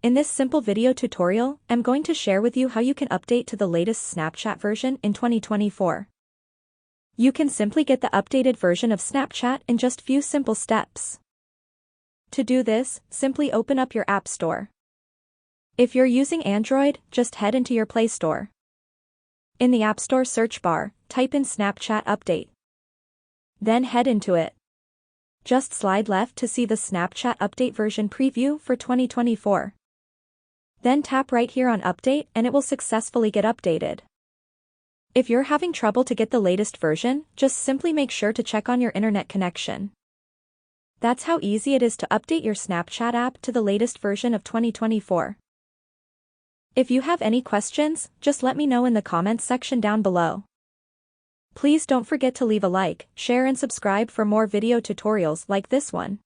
In this simple video tutorial, I'm going to share with you how you can update to the latest Snapchat version in 2024. You can simply get the updated version of Snapchat in just few simple steps. To do this, simply open up your App Store. If you're using Android, just head into your Play Store. In the App Store search bar, type in Snapchat Update. Then head into it. Just slide left to see the Snapchat Update version preview for 2024. Then tap right here on Update and it will successfully get updated. If you're having trouble to get the latest version, just simply make sure to check on your internet connection. That's how easy it is to update your Snapchat app to the latest version of 2024. If you have any questions, just let me know in the comments section down below. Please don't forget to leave a like, share and subscribe for more video tutorials like this one.